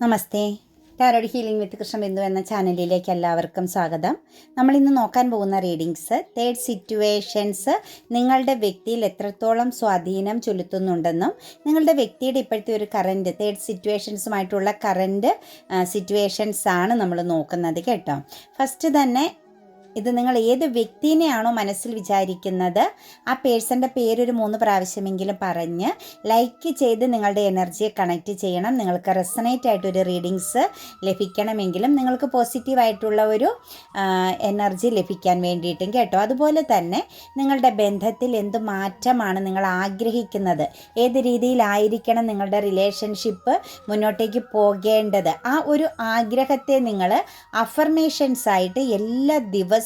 നമസ്തേ. Tarot healing വിത്ത് കൃഷ്ണബിന്ദു എന്ന ചാനലിലേക്ക് എല്ലാവർക്കും സ്വാഗതം. നമ്മളിന്ന് നോക്കാൻ പോകുന്ന റീഡിങ്സ് തേർഡ് സിറ്റുവേഷൻസ് നിങ്ങളുടെ വ്യക്തിയിൽ എത്രത്തോളം സ്വാധീനം ചെലുത്തുന്നുണ്ടെന്നും നിങ്ങളുടെ വ്യക്തിയുടെ ഇപ്പോഴത്തെ ഒരു കറൻറ്റ് തേർഡ് സിറ്റുവേഷൻസുമായിട്ടുള്ള കറൻറ്റ് സിറ്റുവേഷൻസ് ആണ് നമ്മൾ നോക്കുന്നത് കേട്ടോ. ഫസ്റ്റ് തന്നെ ഇത് നിങ്ങൾ ഏത് വ്യക്തിനെയാണോ മനസ്സിൽ വിചാരിക്കുന്നത് ആ പേഴ്സൻ്റെ പേരൊരു 3 പ്രാവശ്യമെങ്കിലും പറഞ്ഞ് ലൈക്ക് ചെയ്ത് നിങ്ങളുടെ എനർജിയെ കണക്റ്റ് ചെയ്യണം. നിങ്ങൾക്ക് റെസണേറ്റ് ആയിട്ടൊരു റീഡിങ്സ് ലഭിക്കണമെങ്കിലും നിങ്ങൾക്ക് പോസിറ്റീവായിട്ടുള്ള ഒരു എനർജി ലഭിക്കാൻ വേണ്ടിയിട്ടും കേട്ടോ. അതുപോലെ തന്നെ നിങ്ങളുടെ ബന്ധത്തിൽ എന്ത് മാറ്റമാണ് നിങ്ങൾ ആഗ്രഹിക്കുന്നത്, ഏത് രീതിയിലായിരിക്കണം നിങ്ങളുടെ റിലേഷൻഷിപ്പ് മുന്നോട്ടേക്ക് പോകേണ്ടത്, ആ ഒരു ആഗ്രഹത്തെ നിങ്ങൾ അഫർമേഷൻസ് ആയിട്ട് എല്ലാ ദിവസവും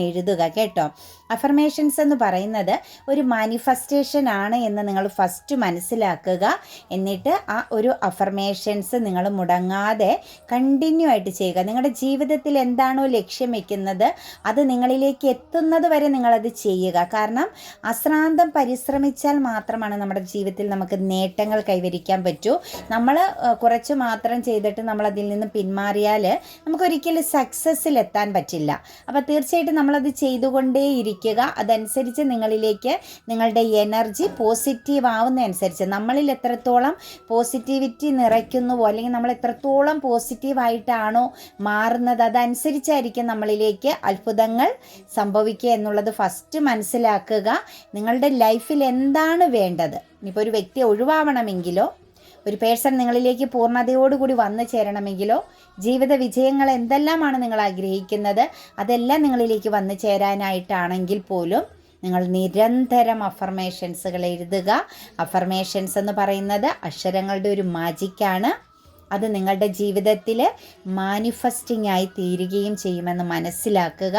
എഴുതുക കേട്ടോ. അഫർമേഷൻസ് എന്ന് പറയുന്നത് ഒരു മാനിഫെസ്റ്റേഷൻ ആണ് എന്ന് നിങ്ങൾ ഫസ്റ്റ് മനസ്സിലാക്കുക. എന്നിട്ട് ആ ഒരു അഫർമേഷൻസ് നിങ്ങൾ മുടങ്ങാതെ കണ്ടിന്യൂ ആയിട്ട് ചെയ്യുക. നിങ്ങളുടെ ജീവിതത്തിൽ എന്താണോ ലക്ഷ്യം വയ്ക്കുന്നത് അത് നിങ്ങളിലേക്ക് എത്തുന്നത് വരെ നിങ്ങളത് ചെയ്യുക. കാരണം അശ്രാന്തം പരിശ്രമിച്ചാൽ മാത്രമാണ് നമ്മുടെ ജീവിതത്തിൽ നമുക്ക് നേട്ടങ്ങൾ കൈവരിക്കാൻ പറ്റൂ. നമ്മൾ കുറച്ച് മാത്രം ചെയ്തിട്ട് നമ്മളതിൽ നിന്ന് പിന്മാറിയാൽ നമുക്കൊരിക്കലും സക്സസ്സിൽ എത്താൻ പറ്റില്ല. അപ്പോൾ തീർച്ചയായിട്ടും നമ്മളത് ചെയ്തുകൊണ്ടേയിരിക്കും. അതനുസരിച്ച് നിങ്ങളിലേക്ക് നിങ്ങളുടെ എനർജി പോസിറ്റീവ് ആവുന്നതനുസരിച്ച് നമ്മളിൽ എത്രത്തോളം പോസിറ്റിവിറ്റി നിറയ്ക്കുന്നുവോ അല്ലെങ്കിൽ നമ്മൾ എത്രത്തോളം പോസിറ്റീവായിട്ടാണോ മാറുന്നത് അതനുസരിച്ചായിരിക്കും നമ്മളിലേക്ക് അത്ഭുതങ്ങൾ സംഭവിക്കുക എന്നുള്ളത് ഫസ്റ്റ് മനസ്സിലാക്കുക. നിങ്ങളുടെ ലൈഫിൽ എന്താണ് വേണ്ടത്, ഇപ്പോൾ ഒരു വ്യക്തി ഒഴിവാവണമെങ്കിലോ ഒരു പേഴ്സൺ നിങ്ങളിലേക്ക് പൂർണ്ണതയോടുകൂടി വന്നു ചേരണമെങ്കിലോ ജീവിത വിജയങ്ങൾ എന്തെല്ലാമാണ് നിങ്ങൾ ആഗ്രഹിക്കുന്നത് അതെല്ലാം നിങ്ങളിലേക്ക് വന്നു ചേരാനായിട്ടാണെങ്കിൽ പോലും നിങ്ങൾ നിരന്തരം അഫർമേഷൻസുകൾ എഴുതുക. അഫർമേഷൻസ് എന്ന് പറയുന്നത് അക്ഷരങ്ങളുടെ ഒരു മാജിക്കാണ്. അത് നിങ്ങളുടെ ജീവിതത്തിൽ മാനിഫെസ്റ്റിംഗ് ആയി തീരുകയും ചെയ്യുമെന്ന് മനസ്സിലാക്കുക.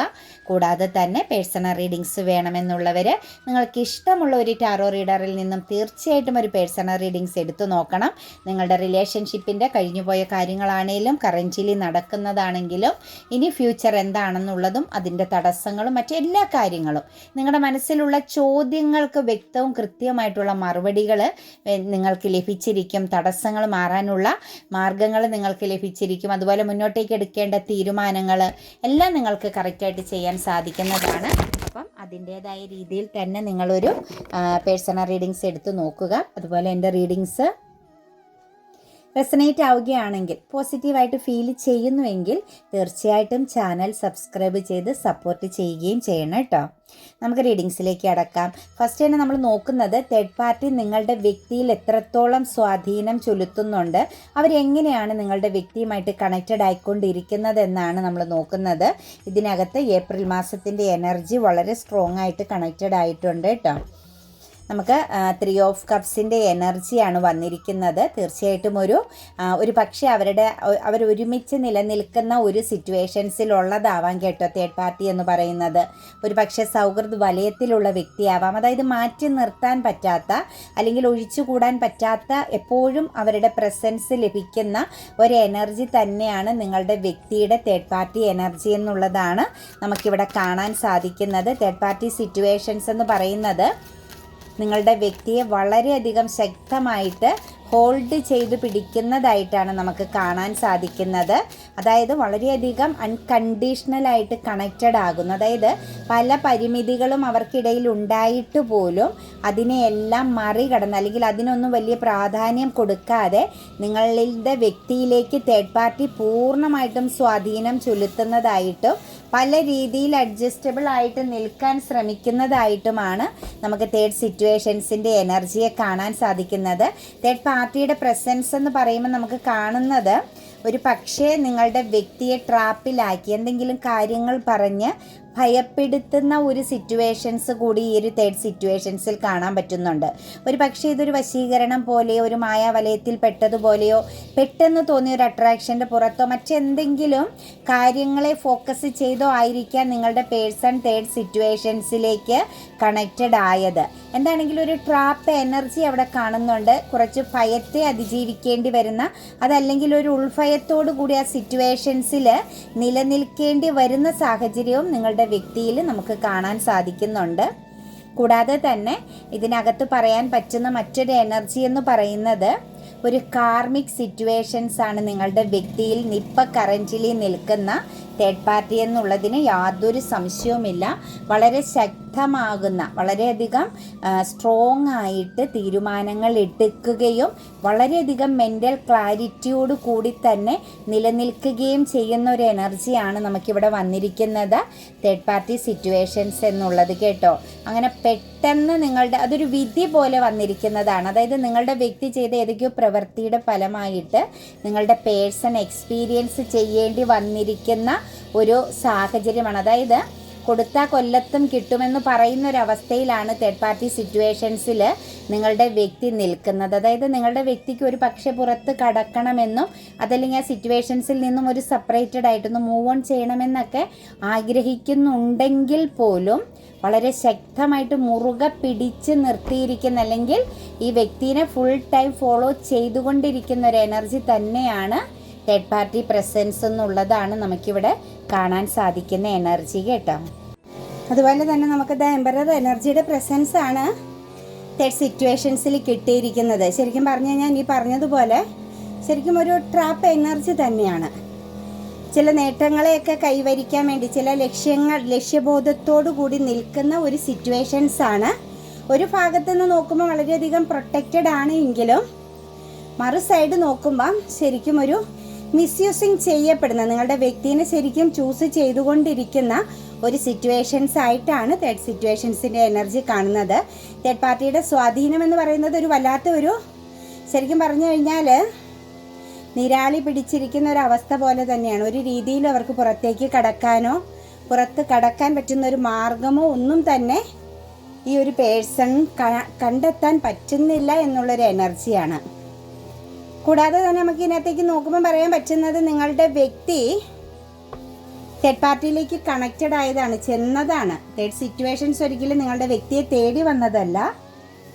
കൂടാതെ തന്നെ പേഴ്സണൽ റീഡിങ്സ് വേണമെന്നുള്ളവർ നിങ്ങൾക്ക് ഇഷ്ടമുള്ള ഒരു ടാറോ റീഡറിൽ നിന്നും തീർച്ചയായിട്ടും ഒരു പേഴ്സണൽ റീഡിങ്സ് എടുത്തു നോക്കണം. നിങ്ങളുടെ റിലേഷൻഷിപ്പിൻ്റെ കഴിഞ്ഞുപോയ കാര്യങ്ങളാണെങ്കിലും കറൻറ്റ്ലി നടക്കുന്നതാണെങ്കിലും ഇനി ഫ്യൂച്ചർ എന്താണെന്നുള്ളതും അതിൻ്റെ തടസ്സങ്ങളും മറ്റെല്ലാ കാര്യങ്ങളും നിങ്ങളുടെ മനസ്സിലുള്ള ചോദ്യങ്ങൾക്ക് വ്യക്തവും കൃത്യമായിട്ടുള്ള മറുപടികൾ നിങ്ങൾക്ക് ലഭിച്ചിരിക്കും. തടസ്സങ്ങൾ മാറാനുള്ള മാർഗങ്ങൾ നിങ്ങൾക്ക് ലഭിച്ചിരിക്കും. അതുപോലെ മുന്നോട്ടേക്ക് എടുക്കേണ്ട തീരുമാനങ്ങൾ എല്ലാം നിങ്ങൾക്ക് കറക്റ്റായിട്ട് ചെയ്യാൻ സാധിക്കുന്നതാണ്. അപ്പം അതിൻ്റേതായ രീതിയിൽ തന്നെ നിങ്ങളൊരു പേഴ്സണൽ റീഡിങ്സ് എടുത്ത് നോക്കുക. അതുപോലെ എൻ്റെ റീഡിങ്സ് റെസനേറ്റ് ആവുകയാണെങ്കിൽ പോസിറ്റീവായിട്ട് ഫീൽ ചെയ്യുന്നുവെങ്കിൽ തീർച്ചയായിട്ടും ചാനൽ സബ്സ്ക്രൈബ് ചെയ്ത് സപ്പോർട്ട് ചെയ്യുകയും ചെയ്യണം കേട്ടോ. നമുക്ക് റീഡിങ്സിലേക്ക് അടക്കാം. ഫസ്റ്റ് തന്നെ നമ്മൾ നോക്കുന്നത് തേർഡ് പാർട്ടി നിങ്ങളുടെ വ്യക്തിയിൽ എത്രത്തോളം സ്വാധീനം ചെലുത്തുന്നുണ്ട്, അവരെങ്ങനെയാണ് നിങ്ങളുടെ വ്യക്തിയുമായിട്ട് കണക്റ്റഡ് ആയിക്കൊണ്ടിരിക്കുന്നത് എന്നാണ് നമ്മൾ നോക്കുന്നത്. ഇതിനകത്ത് ഏപ്രിൽ മാസത്തിൻ്റെ എനർജി വളരെ സ്ട്രോങ് ആയിട്ട് കണക്റ്റഡ് ആയിട്ടുണ്ട് കേട്ടോ. നമുക്ക് 3 ഓഫ് കപ്സിൻ്റെ എനർജിയാണ് വന്നിരിക്കുന്നത്. തീർച്ചയായിട്ടും ഒരു പക്ഷേ അവരൊരുമിച്ച് നിലനിൽക്കുന്ന ഒരു സിറ്റുവേഷൻസിലുള്ളതാവാം കേട്ടോ തേർഡ് പാർട്ടി എന്ന് പറയുന്നത്. ഒരു പക്ഷേ സൗഹൃദ വലയത്തിലുള്ള വ്യക്തിയാവാം. അതായത് മാറ്റി നിർത്താൻ പറ്റാത്ത അല്ലെങ്കിൽ ഒഴിച്ചുകൂടാൻ പറ്റാത്ത എപ്പോഴും അവരുടെ പ്രസൻസ് ലഭിക്കുന്ന ഒരു എനർജി തന്നെയാണ് നിങ്ങളുടെ വ്യക്തിയുടെ തേർഡ് പാർട്ടി എനർജി എന്നുള്ളതാണ് നമുക്കിവിടെ കാണാൻ സാധിക്കുന്നത്. തേർഡ് പാർട്ടി സിറ്റുവേഷൻസ് എന്ന് പറയുന്നത് നിങ്ങളുടെ വ്യക്തിയെ വളരെയധികം ശക്തമായിട്ട് ഹോൾഡ് ചെയ്ത് പിടിക്കുന്നതായിട്ടാണ് നമുക്ക് കാണാൻ സാധിക്കുന്നത്. അതായത് വളരെയധികം അൺകണ്ടീഷണലായിട്ട് കണക്റ്റഡ് ആകുന്നു. അതായത് പല പരിമിതികളും അവർക്കിടയിൽ ഉണ്ടായിട്ട് പോലും അതിനെയെല്ലാം മറികടന്ന് അല്ലെങ്കിൽ അതിനൊന്നും വലിയ പ്രാധാന്യം കൊടുക്കാതെ നിങ്ങളുടെ വ്യക്തിയിലേക്ക് തേർഡ് പാർട്ടി പൂർണ്ണമായിട്ടും സ്വാധീനം ചെലുത്തുന്നതായിട്ടും പല രീതിയിൽ അഡ്ജസ്റ്റബിൾ ആയിട്ട് നിൽക്കാൻ ശ്രമിക്കുന്നതായിട്ടുമാണ് നമുക്ക് തേർഡ് സിറ്റുവേഷൻസിൻ്റെ എനർജിയെ കാണാൻ സാധിക്കുന്നത്. തേർഡ് പാർട്ടിയുടെ പ്രസൻസ് എന്ന് പറയുമ്പോൾ നമുക്ക് കാണുന്നത് ഒരു പക്ഷേ നിങ്ങളുടെ വ്യക്തിയെ ട്രാപ്പിലാക്കി എന്തെങ്കിലും കാര്യങ്ങൾ പറഞ്ഞ് ഭയപ്പെടുത്തുന്ന ഒരു സിറ്റുവേഷൻസ് കൂടി ഈ ഒരു തേർഡ് സിറ്റുവേഷൻസിൽ കാണാൻ പറ്റുന്നുണ്ട്. ഒരു പക്ഷേ ഇതൊരു വശീകരണം പോലെയോ ഒരു മായാവലയത്തിൽ പെട്ടതുപോലെയോ പെട്ടെന്ന് തോന്നിയ ഒരു അട്രാക്ഷൻ്റെ പുറത്തോ മറ്റെന്തെങ്കിലും കാര്യങ്ങളെ ഫോക്കസ് ചെയ്തോ ആയിരിക്കാം നിങ്ങളുടെ പേഴ്സൺ തേർഡ് സിറ്റുവേഷൻസിലേക്ക് കണക്റ്റഡ് ആയത്. എന്താണെങ്കിലും ഒരു ട്രാപ്പ് എനർജി അവിടെ കാണുന്നുണ്ട്. കുറച്ച് ഭയത്തെ അതിജീവിക്കേണ്ടി വരുന്ന അതല്ലെങ്കിൽ ഒരു ഉൾഭയത്തോടു കൂടി ആ സിറ്റുവേഷൻസിൽ നിലനിൽക്കേണ്ടി വരുന്ന സാഹചര്യവും നിങ്ങളുടെ വ്യക്തിയിൽ നമുക്ക് കാണാൻ സാധിക്കുന്നുണ്ട്. കൂടാതെ തന്നെ ഇതിനകത്ത് പറയാൻ പറ്റുന്ന മറ്റൊരു എനർജി എന്ന് പറയുന്നത് ഒരു കാർമിക് സിറ്റുവേഷൻസ് ആണ് നിങ്ങളുടെ വ്യക്തിയിൽ ഇപ്പം കറൻ്റ്ലി നിൽക്കുന്ന തേർഡ് പാർട്ടി എന്നുള്ളതിന് യാതൊരു സംശയവുമില്ല. വളരെ ശക്തമാകുന്ന, വളരെയധികം സ്ട്രോങ് ആയിട്ട് തീരുമാനങ്ങൾ എടുക്കുകയും വളരെയധികം മെൻ്റൽ ക്ലാരിറ്റിയോട് കൂടി തന്നെ നിലനിൽക്കുകയും ചെയ്യുന്ന ഒരു എനർജിയാണ് നമുക്കിവിടെ വന്നിരിക്കുന്നത് തേർഡ് പാർട്ടി സിറ്റുവേഷൻസ് എന്നുള്ളത് കേട്ടോ. അങ്ങനെ പെട്ടെന്ന് നിങ്ങളുടെ അതൊരു വിധി പോലെ വന്നിരിക്കുന്നതാണ്. അതായത് നിങ്ങളുടെ വ്യക്തി ചെയ്ത ഏതൊക്കെയോ പ്രവൃത്തിയുടെ ഫലമായിട്ട് നിങ്ങളുടെ പേഴ്സൺ എക്സ്പീരിയൻസ് ചെയ്യേണ്ടി വന്നിരിക്കുന്ന ഒരു സാഹചര്യമാണ്. അതായത് കൊടുത്ത കൊല്ലത്തും കിട്ടുമെന്ന് പറയുന്ന ഒരു അവസ്ഥയിലാണ് തേർഡ് പാർട്ടി സിറ്റുവേഷൻസിൽ നിങ്ങളുടെ വ്യക്തി നിൽക്കുന്നത്. അതായത് നിങ്ങളുടെ വ്യക്തിക്ക് ഒരു പക്ഷേ പുറത്ത് കടക്കണമെന്നും അതല്ലെങ്കിൽ ആ സിറ്റുവേഷൻസിൽ നിന്നും ഒരു സെപ്പറേറ്റഡ് ആയിട്ടൊന്ന് മൂവ് ഓൺ ചെയ്യണമെന്നൊക്കെ ആഗ്രഹിക്കുന്നുണ്ടെങ്കിൽ പോലും വളരെ ശക്തമായിട്ട് മുറുകെ പിടിച്ച് നിർത്തിയിരിക്കുന്ന, അല്ലെങ്കിൽ ഈ വ്യക്തിനെ ഫുൾ ടൈം ഫോളോ ചെയ്തുകൊണ്ടിരിക്കുന്ന ഒരു എനർജി തന്നെയാണ് തേർഡ് പാർട്ടി പ്രസൻസ് എന്നുള്ളതാണ് നമുക്കിവിടെ കാണാൻ സാധിക്കുന്ന എനർജി കേട്ടോ. അതുപോലെ തന്നെ നമുക്ക് എംപറർ എനർജിയുടെ പ്രസൻസ് ആണ് തേർഡ് സിറ്റുവേഷൻസിൽ കിട്ടിയിരിക്കുന്നത്. ശരിക്കും പറഞ്ഞു കഴിഞ്ഞാൽ ഈ പറഞ്ഞതുപോലെ ശരിക്കും ഒരു ട്രാപ്പ് എനർജി തന്നെയാണ്. ചില നേട്ടങ്ങളെയൊക്കെ കൈവരിക്കാൻ വേണ്ടി ചില ലക്ഷ്യബോധത്തോടു കൂടി നിൽക്കുന്ന ഒരു സിറ്റുവേഷൻസ് ആണ്. ഒരു ഭാഗത്തു നിന്ന് നോക്കുമ്പോൾ വളരെയധികം പ്രൊട്ടക്റ്റഡ് ആണ് എങ്കിലും മറു സൈഡ് നോക്കുമ്പോൾ ശരിക്കും ഒരു മിസ്യൂസിങ് ചെയ്യപ്പെടുന്ന, നിങ്ങളുടെ വ്യക്തിനെ ശരിക്കും ചൂസ് ചെയ്തുകൊണ്ടിരിക്കുന്ന ഒരു സിറ്റുവേഷൻസ് ആയിട്ടാണ് തേർഡ് സിറ്റുവേഷൻസിൻ്റെ എനർജി കാണുന്നത്. തേർഡ് പാർട്ടിയുടെ സ്വാധീനം എന്ന് പറയുന്നത് ഒരു വല്ലാത്ത ഒരു, ശരിക്കും പറഞ്ഞു കഴിഞ്ഞാൽ നിരാളി പിടിച്ചിരിക്കുന്ന ഒരു അവസ്ഥ പോലെ തന്നെയാണ്. ഒരു രീതിയിലും അവർക്ക് പുറത്തേക്ക് കടക്കാനോ പുറത്ത് കടക്കാൻ പറ്റുന്ന ഒരു മാർഗമോ ഒന്നും തന്നെ ഈ ഒരു പേഴ്സൺ കണ്ടെത്താൻ പറ്റുന്നില്ല എന്നുള്ളൊരു എനർജിയാണ്. കൂടാതെ തന്നെ നമുക്ക് ഇതിനകത്തേക്ക് നോക്കുമ്പോൾ പറയാൻ പറ്റുന്നത് നിങ്ങളുടെ വ്യക്തി തേർഡ് പാർട്ടിയിലേക്ക് കണക്റ്റഡ് ആയതാണ്, ചെന്നതാണ്. തേർഡ് സിറ്റുവേഷൻസ് ഒരിക്കലും നിങ്ങളുടെ വ്യക്തിയെ തേടി വന്നതല്ല.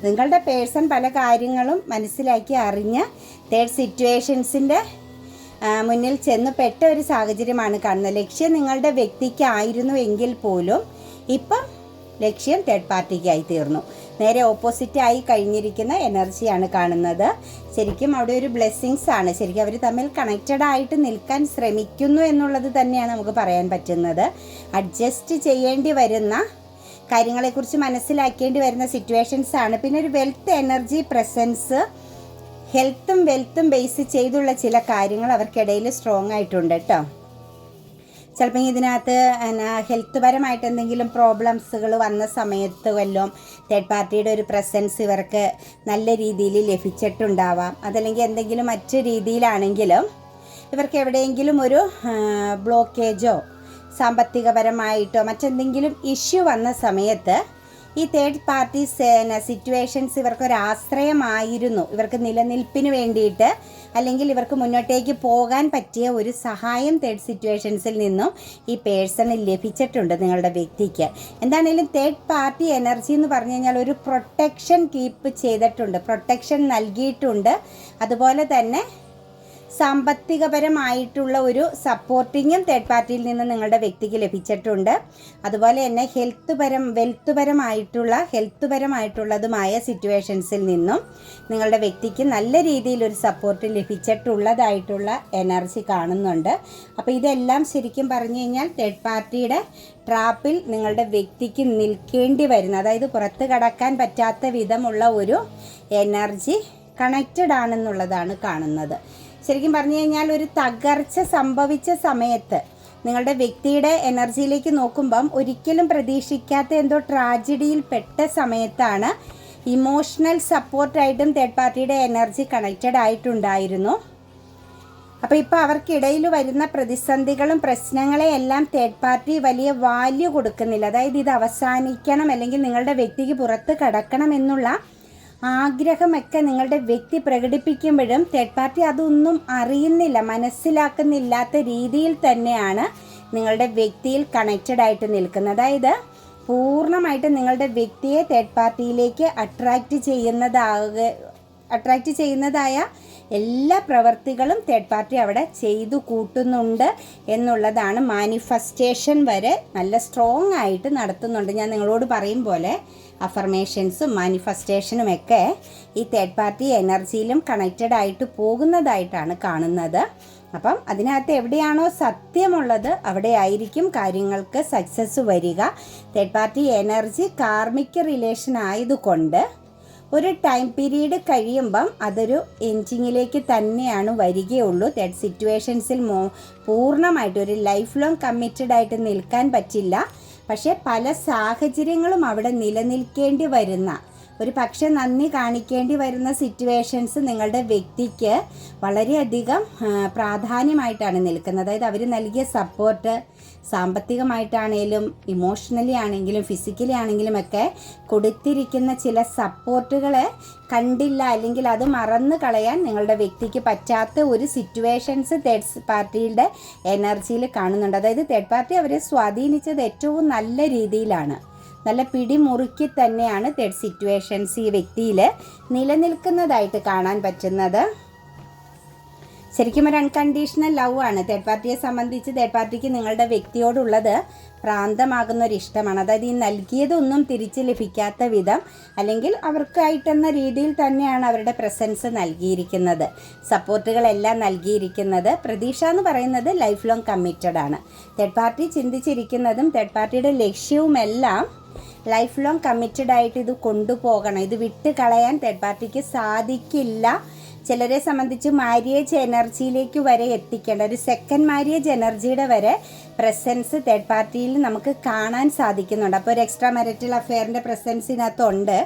നിങ്ങളുടെ പേഴ്സൺ പല കാര്യങ്ങളും മനസ്സിലാക്കി അറിഞ്ഞ് തേർഡ് സിറ്റുവേഷൻസിൻ്റെ മുന്നിൽ ചെന്ന് പെട്ട ഒരു സാഹചര്യമാണ് കാണുന്നത്. ലക്ഷ്യം നിങ്ങളുടെ വ്യക്തിക്കായിരുന്നു എങ്കിൽ പോലും ഇപ്പം ലക്ഷ്യം തേർഡ് പാർട്ടിക്കായി തീർന്നു. നേരെ ഓപ്പോസിറ്റായി കഴിഞ്ഞിരിക്കുന്ന എനർജിയാണ് കാണുന്നത്. ശരിക്കും അവിടെ ഒരു ബ്ലെസ്സിങ്സ് ആണ്. ശരിക്കും അവർ തമ്മിൽ കണക്റ്റഡ് ആയിട്ട് നിൽക്കാൻ ശ്രമിക്കുന്നു എന്നുള്ളത് തന്നെയാണ് നമുക്ക് പറയാൻ പറ്റുന്നത്. അഡ്ജസ്റ്റ് ചെയ്യേണ്ടി വരുന്ന കാര്യങ്ങളെക്കുറിച്ച് മനസ്സിലാക്കേണ്ടി വരുന്ന സിറ്റുവേഷൻസ് ആണ്. പിന്നെ ഒരു വെൽത്ത് എനർജി പ്രസൻസ്, ഹെൽത്തും വെൽത്തും ബേസ് ചെയ്തുള്ള ചില കാര്യങ്ങൾ അവർക്കിടയിൽ സ്ട്രോങ് ആയിട്ടുണ്ട് കേട്ടോ. ചിലപ്പോൾ ഇതിനകത്ത് ഹെൽത്ത് പരമായിട്ട് എന്തെങ്കിലും പ്രോബ്ലംസുകൾ വന്ന സമയത്ത് വല്ലതും തേർഡ് പാർട്ടിയുടെ ഒരു പ്രസൻസ് ഇവർക്ക് നല്ല രീതിയിൽ ലഭിച്ചിട്ടുണ്ടാവാം. അതല്ലെങ്കിൽ എന്തെങ്കിലും മറ്റു രീതിയിലാണെങ്കിലും ഇവർക്ക് എവിടെയെങ്കിലും ഒരു ബ്ലോക്കേജോ സാമ്പത്തികപരമായിട്ടോ മറ്റെന്തെങ്കിലും ഇഷ്യൂ വന്ന സമയത്ത് ഈ തേർഡ് പാർട്ടി സിറ്റുവേഷൻസ് ഇവർക്കൊരാശ്രയമായിരുന്നു. ഇവർക്ക് നിലനിൽപ്പിന് വേണ്ടിയിട്ട് അല്ലെങ്കിൽ ഇവർക്ക് മുന്നോട്ടേക്ക് പോകാൻ പറ്റിയ ഒരു സഹായം തേർഡ് സിറ്റുവേഷൻസിൽ നിന്നും ഈ പേഴ്സണിൽ ലഭിച്ചിട്ടുണ്ട് നിങ്ങളുടെ വ്യക്തിക്ക്. എന്താണെങ്കിലും തേർഡ് പാർട്ടി എനർജി എന്ന് പറഞ്ഞു കഴിഞ്ഞാൽ ഒരു പ്രൊട്ടക്ഷൻ കീപ്പ് ചെയ്തിട്ടുണ്ട്, പ്രൊട്ടക്ഷൻ നൽകിയിട്ടുണ്ട്. അതുപോലെ തന്നെ സാമ്പത്തികപരമായിട്ടുള്ള ഒരു സപ്പോർട്ടിങ്ങും തേർഡ് പാർട്ടിയിൽ നിന്ന് നിങ്ങളുടെ വ്യക്തിക്ക് ലഭിച്ചിട്ടുണ്ട്. അതുപോലെ തന്നെ വെൽത്ത് പരമായിട്ടുള്ളതുമായ സിറ്റുവേഷൻസിൽ നിന്നും നിങ്ങളുടെ വ്യക്തിക്ക് നല്ല രീതിയിലൊരു സപ്പോർട്ട് ലഭിച്ചിട്ടുള്ളതായിട്ടുള്ള എനർജി കാണുന്നുണ്ട്. അപ്പോൾ ഇതെല്ലാം ശരിക്കും പറഞ്ഞു കഴിഞ്ഞാൽ തേർഡ് പാർട്ടിയുടെ ട്രാപ്പിൽ നിങ്ങളുടെ വ്യക്തിക്ക് നിൽക്കേണ്ടി വരുന്ന, അതായത് പുറത്ത് കടക്കാൻ പറ്റാത്ത വിധമുള്ള ഒരു എനർജി കണക്റ്റഡ് ആണെന്നുള്ളതാണ് കാണുന്നത്. ശരിക്കും പറഞ്ഞു കഴിഞ്ഞാൽ ഒരു തകർച്ച സംഭവിച്ച സമയത്ത് നിങ്ങളുടെ വ്യക്തിയുടെ എനർജിയിലേക്ക് നോക്കുമ്പം ഒരിക്കലും പ്രതീക്ഷിക്കാത്ത എന്തോ ട്രാജഡിയിൽ പെട്ട സമയത്താണ് ഇമോഷണൽ സപ്പോർട്ടായിട്ടും തേർഡ് പാർട്ടിയുടെ എനർജി കണക്റ്റഡ് ആയിട്ടുണ്ടായിരുന്നു. അപ്പോൾ ഇപ്പോൾ അവർക്കിടയിൽ വരുന്ന പ്രതിസന്ധികളും പ്രശ്നങ്ങളെയെല്ലാം തേർഡ് പാർട്ടി വലിയ വാല്യൂ കൊടുക്കുന്നില്ല. അതായത് ഇത് അവസാനിക്കണം അല്ലെങ്കിൽ നിങ്ങളുടെ വ്യക്തിക്ക് പുറത്ത് കടക്കണം എന്നുള്ള ആഗ്രഹമൊക്കെ നിങ്ങളുടെ വ്യക്തി പ്രകടിപ്പിക്കുമ്പോഴും തേർഡ് പാർട്ടി അതൊന്നും അറിയുന്നില്ല, മനസ്സിലാക്കുന്നില്ലാത്ത രീതിയിൽ തന്നെയാണ് നിങ്ങളുടെ വ്യക്തിയിൽ കണക്റ്റഡ് ആയിട്ട് നിൽക്കുന്നത്. അതായത് പൂർണ്ണമായിട്ട് നിങ്ങളുടെ വ്യക്തിയെ തേർഡ് പാർട്ടിയിലേക്ക് അട്രാക്റ്റ് ചെയ്യുന്നതായ എല്ലാ പ്രവർത്തികളും തേർഡ് പാർട്ടി അവിടെ ചെയ്തു കൂട്ടുന്നുണ്ട് എന്നുള്ളതാണ്. മാനിഫെസ്റ്റേഷൻ വരെ നല്ല സ്ട്രോങ് ആയിട്ട് നടത്തുന്നുണ്ട്. ഞാൻ നിങ്ങളോട് പറയും പോലെ അഫർമേഷൻസും മാനിഫെസ്റ്റേഷനുമൊക്കെ ഈ തേർഡ് പാർട്ടി എനർജിയിലും കണക്റ്റഡ് ആയിട്ട് പോകുന്നതായിട്ടാണ് കാണുന്നത്. അപ്പം അതിനകത്ത് എവിടെയാണോ സത്യമുള്ളത് അവിടെ ആയിരിക്കും കാര്യങ്ങൾക്ക് സക്സസ് വരിക. Third party energy karmic relation ആയതുകൊണ്ട് ഒരു ടൈം പീരീഡ് കഴിയുമ്പം അതൊരു എൻഡിങ്ങിലേക്ക് തന്നെയാണ് വരികയുള്ളൂ. തേർഡ് സിറ്റുവേഷൻസിൽ പൂർണ്ണമായിട്ട് ഒരു ലൈഫ് ലോങ് കമ്മിറ്റഡ് ആയിട്ട് നിൽക്കാൻ പറ്റില്ല. പക്ഷേ പല സാഹചര്യങ്ങളും അവിടെ നിലനിൽക്കേണ്ടി വരുന്ന, ഒരു പക്ഷെ നന്ദി കാണിക്കേണ്ടി വരുന്ന സിറ്റുവേഷൻസ് നിങ്ങളുടെ വ്യക്തിക്ക് വളരെയധികം പ്രാധാന്യമായിട്ടാണ് നിൽക്കുന്നത്. അതായത് അവർ നൽകിയ സപ്പോർട്ട് സാമ്പത്തികമായിട്ടാണെങ്കിലും ഇമോഷണലി ആണെങ്കിലും ഫിസിക്കലി ആണെങ്കിലും ഒക്കെ കൊടുത്തിരിക്കുന്ന ചില സപ്പോർട്ടുകൾ കണ്ടില്ല, അല്ലെങ്കിൽ അത് മറന്നു കളയാൻ നിങ്ങളുടെ വ്യക്തിക്ക് പറ്റാത്ത ഒരു സിറ്റുവേഷൻസ് തേർഡ് പാർട്ടിയുടെ എനർജിയിൽ കാണുന്നുണ്ട്. അതായത് തേർഡ് പാർട്ടി അവരെ സ്വാധീനിച്ചത് ഏറ്റവും നല്ല രീതിയിലാണ്, നല്ല പിടിമുറുക്കി തന്നെയാണ് തേർഡ് സിറ്റുവേഷൻസ് ഈ വ്യക്തിയിൽ നിലനിൽക്കുന്നതായിട്ട് കാണാൻ പറ്റുന്നത്. ശരിക്കും ഒരു അൺകണ്ടീഷണൽ ലവ് ആണ് തേർഡ് പാർട്ടിയെ സംബന്ധിച്ച്. തേർഡ് പാർട്ടിക്ക് നിങ്ങളുടെ വ്യക്തിയോടുള്ളത് പ്രാന്തമാകുന്ന ഒരു ഇഷ്ടമാണ്. അതായത് ഈ നൽകിയതൊന്നും തിരിച്ച് ലഭിക്കാത്ത വിധം, അല്ലെങ്കിൽ അവർക്കായിട്ടെന്ന രീതിയിൽ തന്നെയാണ് അവരുടെ പ്രസൻസ് നൽകിയിരിക്കുന്നത്, സപ്പോർട്ടുകളെല്ലാം നൽകിയിരിക്കുന്നത്. പ്രതീക്ഷ എന്ന് പറയുന്നത് ലൈഫ് ലോങ് കമ്മിറ്റഡ് ആണ്. തേർഡ് പാർട്ടി ചിന്തിച്ചിരിക്കുന്നതും തേർഡ് പാർട്ടിയുടെ ലക്ഷ്യവുമെല്ലാം ലൈഫ് ലോങ് കമ്മിറ്റഡ് ആയിട്ട് ഇത് കൊണ്ടുപോകണം. ഇത് വിട്ട് കളയാൻ തേർഡ് പാർട്ടിക്ക് സാധിക്കില്ല. ചിലരെ സംബന്ധിച്ച് മാര്യേജ് എനർജിയിലേക്ക് വരെ എത്തിക്കേണ്ട, ഒരു സെക്കൻഡ് മാര്യേജ് എനർജിയുടെ വരെ പ്രസൻസ് തേർഡ് പാർട്ടിയിൽ നമുക്ക് കാണാൻ സാധിക്കുന്നുണ്ട്. അപ്പോൾ ഒരു എക്സ്ട്രാ മാരിറ്റൽ അഫെയറിൻ്റെ പ്രസൻസ് ഇതിനകത്തുണ്ട്.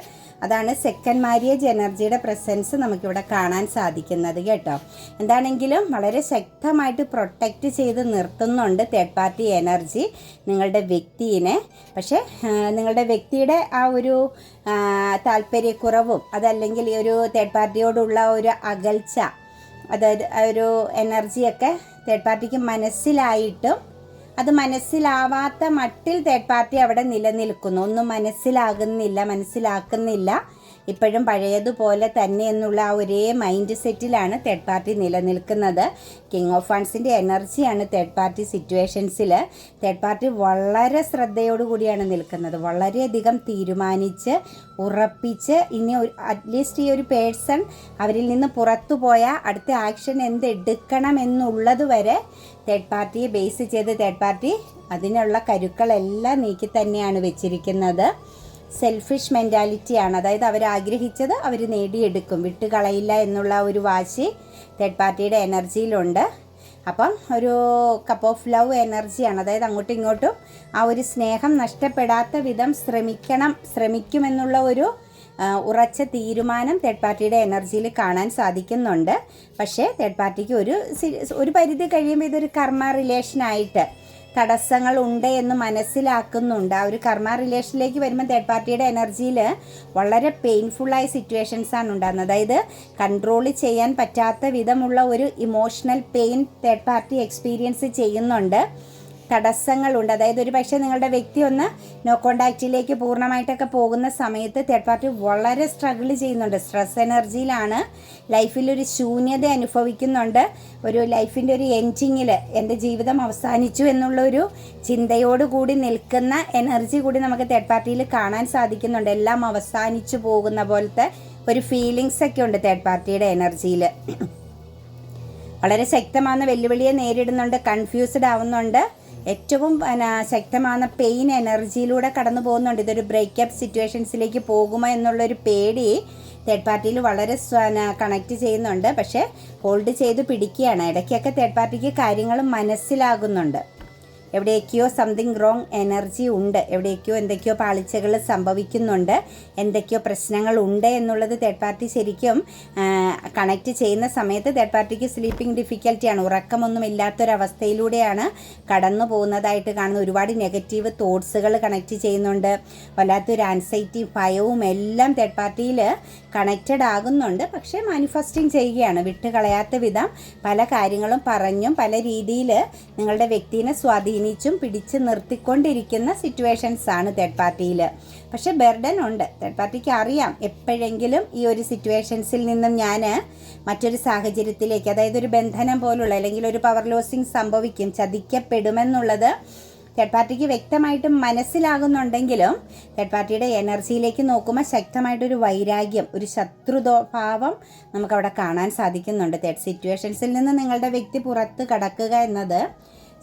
അതാണ് സെക്കൻഡ് മാര്യേജ് എനർജിയുടെ പ്രസൻസ് നമുക്കിവിടെ കാണാൻ സാധിക്കുന്നത് കേട്ടോ. എന്താണെങ്കിലും വളരെ ശക്തമായിട്ട് പ്രൊട്ടക്റ്റ് ചെയ്ത് നിർത്തുന്നുണ്ട് തേർഡ് പാർട്ടി എനർജി നിങ്ങളുടെ വ്യക്തിയെ. പക്ഷേ നിങ്ങളുടെ വ്യക്തിയുടെ ആ ഒരു താല്പര്യക്കുറവും, അതല്ലെങ്കിൽ ഈ ഒരു തേർഡ് പാർട്ടിയോടുള്ള ഒരു അകൽച്ച, അതായത് ഒരു എനർജിയൊക്കെ തേർഡ് പാർട്ടിക്ക് മനസ്സിലായിട്ടും അത് മനസ്സിലാവാത്ത മട്ടിൽ തേർഡ് പാർട്ടി അവിടെ നിലനിൽക്കുന്നു. ഒന്നും മനസ്സിലാക്കുന്നില്ല. ഇപ്പോഴും പഴയതുപോലെ തന്നെ എന്നുള്ള ആ ഒരേ മൈൻഡ് സെറ്റിലാണ് തേർഡ് പാർട്ടി നിലനിൽക്കുന്നത്. കിങ് ഓഫ് വൺസിൻ്റെ എനർജിയാണ് തേർഡ് പാർട്ടി സിറ്റുവേഷൻസിൽ. തേർഡ് പാർട്ടി വളരെ ശ്രദ്ധയോടുകൂടിയാണ് നിൽക്കുന്നത്. വളരെയധികം തീരുമാനിച്ച് ഉറപ്പിച്ച് ഇനി അറ്റ്ലീസ്റ്റ് ഈ ഒരു പേഴ്സൺ അവരിൽ നിന്ന് പുറത്തു പോയാൽ അടുത്ത ആക്ഷൻ എന്തെടുക്കണം എന്നുള്ളത് വരെ തേർഡ് പാർട്ടിയെ ബേസ് ചെയ്ത് തേർഡ് പാർട്ടി അതിനുള്ള കരുക്കളെല്ലാം നീക്കി തന്നെയാണ് വെച്ചിരിക്കുന്നത്. സെൽഫിഷ് മെൻറ്റാലിറ്റിയാണ്. അതായത് അവരാഗ്രഹിച്ചത് അവർ നേടിയെടുക്കും, വിട്ടുകളയില്ല എന്നുള്ള ഒരു വാശി തേർഡ് പാർട്ടിയുടെ എനർജിയിലുണ്ട്. അപ്പം ഒരു കപ്പ് ഓഫ് ലവ് എനർജിയാണ്. അതായത് അങ്ങോട്ടും ഇങ്ങോട്ടും ആ ഒരു സ്നേഹം നഷ്ടപ്പെടാത്ത വിധം ശ്രമിക്കുമെന്നുള്ള ഒരു ഉറച്ച തീരുമാനം തേർഡ് പാർട്ടിയുടെ എനർജിയിൽ കാണാൻ സാധിക്കുന്നുണ്ട്. പക്ഷേ തേർഡ് പാർട്ടിക്ക് ഒരു പരിധി കഴിയുമ്പോൾ ഇതൊരു കർമ്മ റിലേഷനായിട്ട് തടസ്സങ്ങൾ ഉണ്ട് എന്ന് മനസ്സിലാക്കുന്നുണ്ട്. ആ ഒരു കർമ്മ റിലേഷനിലേക്ക് വരുമ്പോൾ തേർഡ് പാർട്ടിയുടെ എനർജിയിൽ വളരെ പെയിൻഫുള്ളായ സിറ്റുവേഷൻസാണ് ഉണ്ടാകുന്നത്. അതായത് കൺട്രോൾ ചെയ്യാൻ പറ്റാത്ത വിധമുള്ള ഒരു emotional pain third party experience ചെയ്യുന്നുണ്ട്. തടസ്സങ്ങളുണ്ട്. അതായത് ഒരു പക്ഷേ നിങ്ങളുടെ വ്യക്തി ഒന്ന് നോ കോണ്ടാക്റ്റിലേക്ക് പൂർണ്ണമായിട്ടൊക്കെ പോകുന്ന സമയത്ത് തേർഡ് പാർട്ടി വളരെ സ്ട്രഗിൾ ചെയ്യുന്നുണ്ട്. സ്ട്രെസ് എനർജിയിലാണ്, ലൈഫിലൊരു ശൂന്യത അനുഭവിക്കുന്നുണ്ട്. ഒരു ലൈഫിൻ്റെ ഒരു എൻഡിങ്ങിൽ എൻ്റെ ജീവിതം അവസാനിച്ചു എന്നുള്ളൊരു ചിന്തയോടുകൂടി നിൽക്കുന്ന എനർജി കൂടി നമുക്ക് തേർഡ് പാർട്ടിയിൽ കാണാൻ സാധിക്കുന്നുണ്ട്. എല്ലാം അവസാനിച്ചു പോകുന്ന പോലത്തെ ഒരു ഫീലിങ്സ് ഒക്കെ ഉണ്ട് തേർഡ് പാർട്ടിയുടെ എനർജിയിൽ. വളരെ ശക്തമായ വെല്ലുവിളിയെ നേരിടുന്നുണ്ട്, കൺഫ്യൂസ്ഡ് ആവുന്നുണ്ട്, ഏറ്റവും ശക്തമായ പെയിൻ എനർജിയിലൂടെ കടന്നു പോകുന്നുണ്ട്. ഇതൊരു ബ്രേക്കപ്പ് സിറ്റുവേഷൻസിലേക്ക് പോകുമോ എന്നുള്ളൊരു പേടി തേർഡ് പാർട്ടിയിൽ വളരെ കണക്റ്റ് ചെയ്യുന്നുണ്ട്. പക്ഷേ ഹോൾഡ് ചെയ്ത് പിടിക്കുകയാണ്. ഇടയ്ക്കൊക്കെ തേർഡ് പാർട്ടിക്ക് കാര്യങ്ങൾ മനസ്സിലാകുന്നുണ്ട്. എവിടെയൊക്കെയോ സംതിങ് റോങ് എനർജി ഉണ്ട്, എവിടെയൊക്കെയോ എന്തൊക്കെയോ പാളിച്ചകൾ സംഭവിക്കുന്നുണ്ട്, എന്തൊക്കെയോ പ്രശ്നങ്ങളുണ്ട് എന്നുള്ളത് തേർഡ് പാർട്ടി ശരിക്കും കണക്റ്റ് ചെയ്യുന്ന സമയത്ത് തേർഡ് പാർട്ടിക്ക് സ്ലീപ്പിംഗ് ഡിഫിക്കൽറ്റിയാണ്, ഉറക്കമൊന്നും ഇല്ലാത്തൊരവസ്ഥയിലൂടെയാണ് കടന്നു പോകുന്നതായിട്ട് കാണുന്നത്. ഒരുപാട് നെഗറ്റീവ് തോട്ട്സുകൾ കണക്റ്റ് ചെയ്യുന്നുണ്ട്. വല്ലാത്തൊരു ആൻസൈറ്റി, ഭയവും എല്ലാം തേർഡ് പാർട്ടിയിൽ കണക്റ്റഡ് ആകുന്നുണ്ട്. പക്ഷേ മാനിഫെസ്റ്റിംഗ് ചെയ്യുകയാണ്, വിട്ടുകളയാത്ത വിധം പല കാര്യങ്ങളും പറഞ്ഞും പല രീതിയിൽ നിങ്ങളുടെ വ്യക്തിയെ സ്വാധീനിച്ചും പിടിച്ച് നിർത്തിക്കൊണ്ടിരിക്കുന്ന സിറ്റുവേഷൻസ് ആണ് തേർഡ് പാർട്ടിയിൽ. പക്ഷേ ബർഡൻ ഉണ്ട്. തേർഡ് പാർട്ടിക്ക് അറിയാം എപ്പോഴെങ്കിലും ഈ ഒരു സിറ്റുവേഷൻസിൽ നിന്നും ഞാൻ മറ്റൊരു സാഹചര്യത്തിലേക്ക്, അതായത് ഒരു ബന്ധനം പോലുള്ള അല്ലെങ്കിൽ ഒരു പവർ ലോസിങ് സംഭവിക്കും, ചതിക്കപ്പെടുമെന്നുള്ളത് തേർഡ് പാർട്ടിക്ക് വ്യക്തമായിട്ടും മനസ്സിലാകുന്നുണ്ടെങ്കിലും തേർഡ് പാർട്ടിയുടെ എനർജിയിലേക്ക് നോക്കുമ്പോൾ ശക്തമായിട്ടൊരു വൈരാഗ്യം, ഒരു ശത്രുഭാവം നമുക്കവിടെ കാണാൻ സാധിക്കുന്നുണ്ട്. തേർഡ് സിറ്റുവേഷൻസിൽ നിന്ന് നിങ്ങളുടെ വ്യക്തി പുറത്ത് കടക്കുക എന്നത്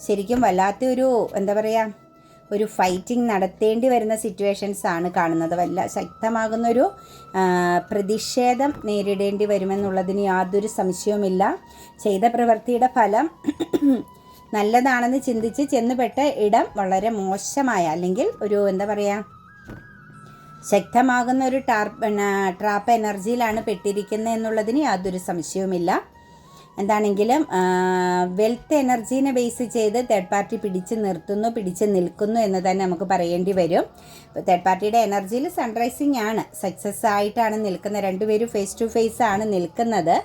ശരിക്കും വല്ലാത്തൊരു എന്താ പറയുക, ഒരു ഫൈറ്റിംഗ് നടത്തേണ്ടി വരുന്ന സിറ്റുവേഷൻസ് ആണ് കാണുന്നത്. ശക്തമാകുന്നൊരു പ്രതിഷേധം നേരിടേണ്ടി വരുമെന്നുള്ളതിന് യാതൊരു സംശയവുമില്ല. ചെയ്ത പ്രവൃത്തിയുടെ ഫലം നല്ലതാണെന്ന് ചിന്തിച്ച് ചെന്നുപെട്ട ഇടം വളരെ മോശമായ, അല്ലെങ്കിൽ ഒരു എന്താ പറയുക, ശക്തമാകുന്ന ഒരു ട്രാപ്പ് എനർജിയിലാണ് പെട്ടിരിക്കുന്നത് എന്നുള്ളതിന് യാതൊരു സംശയവുമില്ല. എന്താണെങ്കിലും വെൽത്ത് എനർജീനെ ബേസ് ചെയ്ത് തേർഡ് പാർട്ടി പിടിച്ച് നിൽക്കുന്നു എന്ന് തന്നെ നമുക്ക് പറയേണ്ടി വരും. തേർഡ് പാർട്ടിയുടെ എനർജിയിൽ സൺറൈസിങ് ആണ്, സക്സസ് ആയിട്ടാണ് നിൽക്കുന്നത്. രണ്ടുപേരും ഫേസ് ടു ഫേസ് ആണ് നിൽക്കുന്നത്.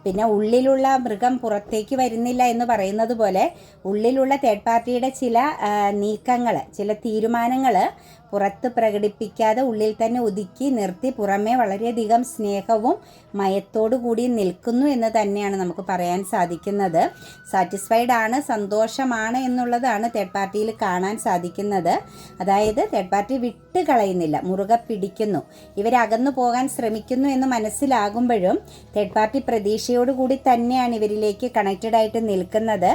പിന്നെ ഉള്ളിലുള്ള മൃഗം പുറത്തേക്ക് വരുന്നില്ല എന്ന് പറയുന്നത് പോലെ ഉള്ളിലുള്ള തേർഡ് പാർട്ടിയുടെ ചില നീക്കങ്ങൾ, ചില തീരുമാനങ്ങൾ പുറത്ത് പ്രകടിപ്പിക്കാതെ ഉള്ളിൽ തന്നെ ഒതുക്കി നിർത്തി പുറമേ വളരെയധികം സ്നേഹവും മയത്തോടു കൂടി നിൽക്കുന്നു എന്ന് തന്നെയാണ് നമുക്ക് പറയാൻ സാധിക്കുന്നത്. സാറ്റിസ്ഫൈഡ് ആണ്, സന്തോഷമാണ് എന്നുള്ളതാണ് തേർഡ് പാർട്ടിയിൽ കാണാൻ സാധിക്കുന്നത്. അതായത് തേർഡ് പാർട്ടി വിട്ട് കളയുന്നില്ല, മുറുകെ പിടിക്കുന്നു. ഇവരകന്നു പോകാൻ ശ്രമിക്കുന്നു എന്ന് മനസ്സിലാകുമ്പോഴും തേർഡ് പാർട്ടി പ്രതീക്ഷയോടുകൂടി തന്നെയാണ് ഇവരിലേക്ക് കണക്റ്റഡ് ആയിട്ട് നിൽക്കുന്നത്.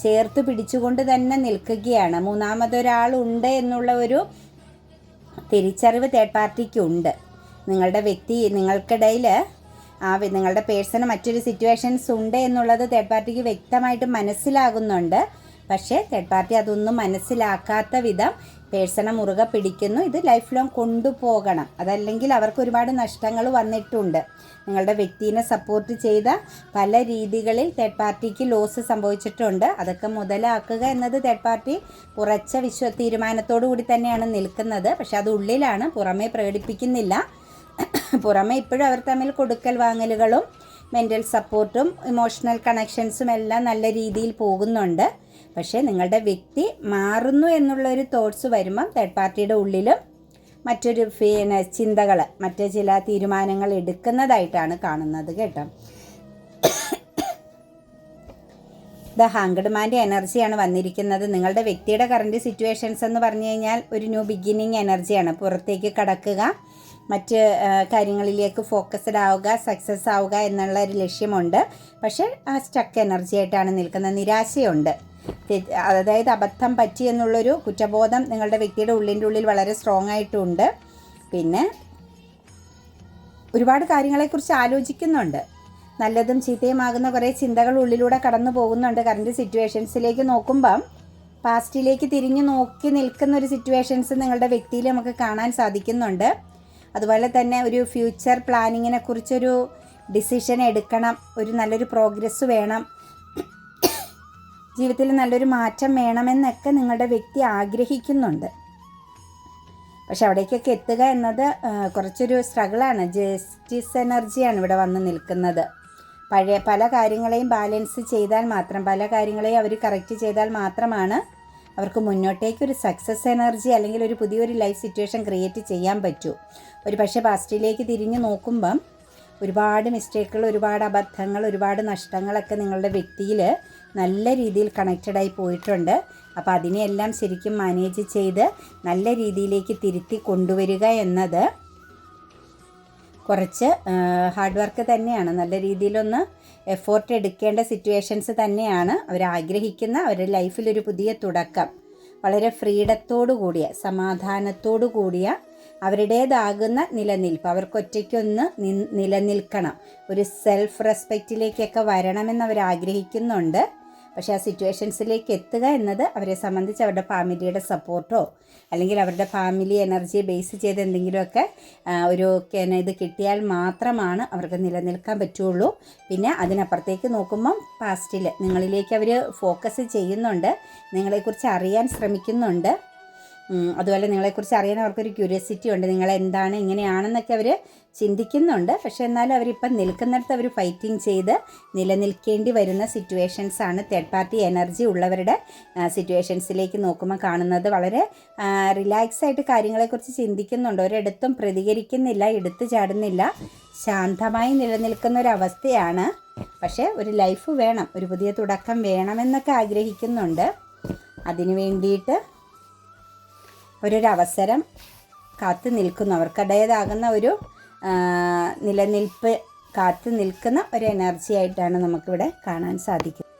ചേർത്ത് പിടിച്ചുകൊണ്ട് തന്നെ നിൽക്കുകയാണ്. മൂന്നാമതൊരാളുണ്ട് എന്നുള്ള ഒരു തിരിച്ചറിവ് തേർഡ് പാർട്ടിക്കുണ്ട്. നിങ്ങളുടെ വ്യക്തി, നിങ്ങൾക്കിടയിൽ നിങ്ങളുടെ പേഴ്സണ് മറ്റൊരു സിറ്റുവേഷൻസ് ഉണ്ട് എന്നുള്ളത് തേർഡ് പാർട്ടിക്ക് വ്യക്തമായിട്ട് മനസ്സിലാകുന്നുണ്ട്. പക്ഷേ തേർഡ് പാർട്ടി അതൊന്നും മനസ്സിലാക്കാത്ത വിധം പേഴ്സണെ മുറുകെ പിടിക്കുന്നു. ഇത് ലൈഫ് ലോങ് കൊണ്ടുപോകണം, അതല്ലെങ്കിൽ അവർക്ക് ഒരുപാട് നഷ്ടങ്ങൾ വന്നിട്ടുണ്ട്. നിങ്ങളുടെ വ്യക്തിയെ സപ്പോർട്ട് ചെയ്ത പല രീതികളിൽ തേർഡ് പാർട്ടിക്ക് ലോസ് സംഭവിച്ചിട്ടുണ്ട്. അതൊക്കെ മുതലാക്കുക എന്നത് തേർഡ് പാർട്ടി ഉറച്ച തീരുമാനത്തോടു കൂടി തന്നെയാണ് നിൽക്കുന്നത്. പക്ഷെ അത് ഉള്ളിലാണ്, പുറമേ പ്രകടിപ്പിക്കുന്നില്ല. പുറമേ ഇപ്പോഴും അവർ തമ്മിൽ കൊടുക്കൽ വാങ്ങലുകളും മെൻ്റൽ സപ്പോർട്ടും ഇമോഷണൽ കണക്ഷൻസും എല്ലാം നല്ല രീതിയിൽ പോകുന്നുണ്ട്. പക്ഷേ നിങ്ങളുടെ വ്യക്തി മാറുന്നു എന്നുള്ളൊരു തോട്ട്സ് വരുമ്പം തേർഡ് പാർട്ടിയുടെ ഉള്ളിലും മറ്റൊരു ചിന്തകൾ, മറ്റു ചില തീരുമാനങ്ങൾ എടുക്കുന്നതായിട്ടാണ് കാണുന്നത് കേട്ടോ. ഹാങ്ക്ഡ് മാൻ്റെ എനർജിയാണ് വന്നിരിക്കുന്നത്. നിങ്ങളുടെ വ്യക്തിയുടെ കറൻറ്റ് സിറ്റുവേഷൻസ് എന്ന് പറഞ്ഞു കഴിഞ്ഞാൽ ഒരു ന്യൂ ബിഗിന്നിങ് എനർജിയാണ്. പുറത്തേക്ക് കടക്കുക, മറ്റ് കാര്യങ്ങളിലേക്ക് ഫോക്കസ്ഡ് ആവുക, സക്സസ് ആവുക എന്നുള്ള ഒരു ലക്ഷ്യമുണ്ട്. പക്ഷേ ആ സ്റ്റക്ക് എനർജി ആയിട്ടാണ് നിൽക്കുന്നത്. നിരാശയുണ്ട്, അതായത് അബദ്ധം പറ്റി എന്നുള്ളൊരു കുറ്റബോധം നിങ്ങളുടെ വ്യക്തിയുടെ ഉള്ളിൽ വളരെ സ്ട്രോങ് ആയിട്ടുണ്ട്. പിന്നെ ഒരുപാട് കാര്യങ്ങളെക്കുറിച്ച് ആലോചിക്കുന്നുണ്ട്. നല്ലതും ചീത്തയുമാകുന്ന കുറേ ചിന്തകൾ ഉള്ളിലൂടെ കടന്നു പോകുന്നുണ്ട്. കറൻറ്റ് സിറ്റുവേഷൻസിലേക്ക് നോക്കുമ്പം പാസ്റ്റിലേക്ക് തിരിഞ്ഞു നോക്കി നിൽക്കുന്ന ഒരു സിറ്റുവേഷൻസ് നിങ്ങളുടെ വ്യക്തിയിൽ നമുക്ക് കാണാൻ സാധിക്കുന്നുണ്ട്. അതുപോലെ തന്നെ ഒരു ഫ്യൂച്ചർ പ്ലാനിങ്ങിനെ കുറിച്ചൊരു ഡിസിഷൻ എടുക്കണം, ഒരു നല്ലൊരു പ്രോഗ്രസ് വേണം, ജീവിതത്തിൽ നല്ലൊരു മാറ്റം വേണമെന്നൊക്കെ നിങ്ങളുടെ വ്യക്തി ആഗ്രഹിക്കുന്നുണ്ട്. പക്ഷെ അവിടേക്കൊക്കെ എത്തുക എന്നത് കുറച്ചൊരു സ്ട്രഗിളാണ്. ജസ്റ്റിസ് എനർജിയാണ് ഇവിടെ വന്ന് നിൽക്കുന്നത്. പല കാര്യങ്ങളെയും ബാലൻസ് ചെയ്താൽ മാത്രം, പല കാര്യങ്ങളെയും അവർ കറക്റ്റ് ചെയ്താൽ മാത്രമാണ് അവർക്ക് മുന്നോട്ടേക്കൊരു സക്സസ് എനർജി അല്ലെങ്കിൽ ഒരു പുതിയൊരു ലൈഫ് സിറ്റുവേഷൻ ക്രിയേറ്റ് ചെയ്യാൻ പറ്റൂ. ഒരു പക്ഷേ പാസ്റ്റിലേക്ക് തിരിഞ്ഞു നോക്കുമ്പം ഒരുപാട് മിസ്റ്റേക്കുകൾ, ഒരുപാട് അബദ്ധങ്ങൾ, ഒരുപാട് നഷ്ടങ്ങളൊക്കെ നിങ്ങളുടെ വ്യക്തിയിൽ നല്ല രീതിയിൽ കണക്റ്റഡായി പോയിട്ടുണ്ട്. അപ്പോൾ അതിനെയെല്ലാം ശരിക്കും മാനേജ് ചെയ്ത് നല്ല രീതിയിലേക്ക് തിരുത്തി കൊണ്ടുവരിക എന്നത് കുറച്ച് ഹാർഡ് വർക്ക് തന്നെയാണ്. നല്ല രീതിയിലൊന്ന് എഫോർട്ട് എടുക്കേണ്ട സിറ്റുവേഷൻസ് തന്നെയാണ്. അവരാഗ്രഹിക്കുന്ന അവരുടെ ലൈഫിലൊരു പുതിയ തുടക്കം, വളരെ ഫ്രീഡത്തോടു കൂടിയ, സമാധാനത്തോടു കൂടിയ അവരുടേതാകുന്ന നിലനിൽപ്പ്, അവർക്കൊറ്റയ്ക്കൊന്ന് നിലനിൽക്കണം, ഒരു സെൽഫ് റെസ്പെക്റ്റിലേക്കൊക്കെ വരണമെന്ന് അവരാഗ്രഹിക്കുന്നുണ്ട്. പക്ഷേ ആ സിറ്റുവേഷൻസിലേക്ക് എത്തുക എന്നത് അവരെ സംബന്ധിച്ച് അവരുടെ ഫാമിലിയുടെ സപ്പോർട്ടോ അല്ലെങ്കിൽ അവരുടെ ഫാമിലി എനർജിയെ ബേസ് ചെയ്ത് എന്തെങ്കിലുമൊക്കെ ഒരു ഇത് കിട്ടിയാൽ മാത്രമാണ് അവർക്ക് നിലനിൽക്കാൻ പറ്റുള്ളൂ. പിന്നെ അതിനപ്പുറത്തേക്ക് നോക്കുമ്പം പാസ്റ്റിൽ നിങ്ങളിലേക്ക് അവർ ഫോക്കസ് ചെയ്യുന്നുണ്ട്, നിങ്ങളെക്കുറിച്ച് അറിയാൻ ശ്രമിക്കുന്നുണ്ട്. അതുപോലെ നിങ്ങളെക്കുറിച്ച് അറിയാൻ അവർക്കൊരു ക്യൂരിയോസിറ്റി ഉണ്ട്. നിങ്ങളെന്താണ് ഇങ്ങനെയാണെന്നൊക്കെ അവർ ചിന്തിക്കുന്നുണ്ട്. പക്ഷേ എന്നാലും അവരിപ്പം നിൽക്കുന്നിടത്ത് അവർ ഫൈറ്റിംഗ് ചെയ്ത് നിലനിൽക്കേണ്ടി വരുന്ന സിറ്റുവേഷൻസാണ് തേർഡ് പാർട്ടി എനർജി ഉള്ളവരുടെ സിറ്റുവേഷൻസിലേക്ക് നോക്കുമ്പോൾ കാണുന്നത്. വളരെ റിലാക്സായിട്ട് കാര്യങ്ങളെക്കുറിച്ച് ചിന്തിക്കുന്നുണ്ട്. ഒരിടത്തും പ്രതികരിക്കുന്നില്ല, എടുത്തു ചാടുന്നില്ല, ശാന്തമായി നിലനിൽക്കുന്ന ഒരവസ്ഥയാണ്. പക്ഷേ ഒരു ലൈഫ് വേണം, ഒരു പുതിയ തുടക്കം വേണമെന്നൊക്കെ ആഗ്രഹിക്കുന്നുണ്ട്. അതിനു വേണ്ടിയിട്ട് അവസരം കാത്തു നിൽക്കുന്നു. അവർക്കടേതാകുന്ന ഒരു നിലനിൽപ്പ് കാത്തു നിൽക്കുന്ന ഒരു എനർജി ആയിട്ടാണ് നമുക്കിവിടെ കാണാൻ സാധിക്കുന്നത്.